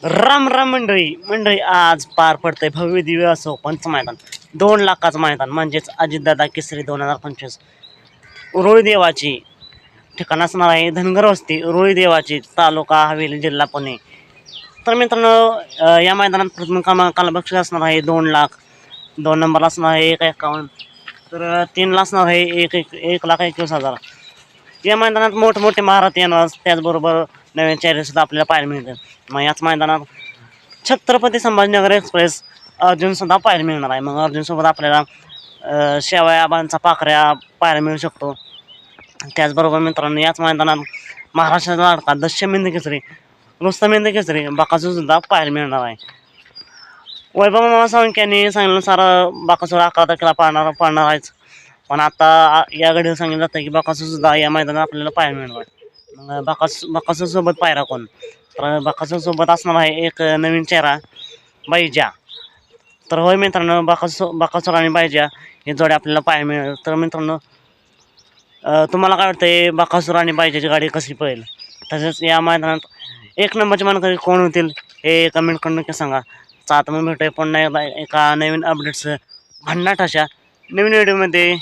राम राम मंडळी मंडळी आज पार पडतंय भव्य दिव्य असो पंच मैदान 2 लाखाचं मैदान म्हणजेच अजितदादा केसरी 2025 उरुळी देवाची ठिकाण असणार आहे धनगर वस्ती उरुळी देवाची तालुका हवेली जिल्हा पुणे. तर मित्रांनो या मैदानात प्रथम क्रमांकाला बक्षीस असणार आहे 2 लाख, 2 नंबरला असणार आहे 151, तर 3ला असणार आहे 1,21,000. या मैदानात मोठमोठे महारथ येणार, त्याचबरोबर नवीन चेहरे सुद्धा आपल्याला पाहायला मिळतील. मग याच मैदानात छत्रपती संभाजीनगर एक्सप्रेस अर्जुन सुद्धा पाहायला मिळणार आहे. मग अर्जुनसोबत आपल्याला शेवयाबांचा पाखऱ्या पाहायला मिळू शकतो. त्याचबरोबर मित्रांनो याच मैदानात महाराष्ट्राचा लाडका दशमिंद केसरी रुस्तमिंद केसरी बाकासूर सुद्धा पाहायला मिळणार आहे. वैभव मामा साळुंखे सांगितल्यानुसार बाकासूर 11 तारखेला पाळणार आहेच, पण आता या घडीला सांगितलं जातं की बाकासूर सुद्धा या मैदानात आपल्याला पाहायला मिळणार आहे. मग बाकासूर सोबत पायरा कोण? तर बाकासूर सोबत असणार आहे एक नवीन चेहरा बैजा. तर होय मित्रांनो बाकासूर आणि बैजा ही जोडी आपल्याला पाहायला मिळेल. तर मित्रांनो तुम्हाला काय वाटतंय बाकासूर आणि बैजाची गाडी कशी पळेल? तसेच या मैदानात 1 नंबरचे मानकरी कोण होतील हे कमेंट करून नक्की सांगा. आता मग भेटूया पुन्हा एकदा एका नवीन अपडेट्स भन्नाट अशा नवीन व्हिडिओमध्ये.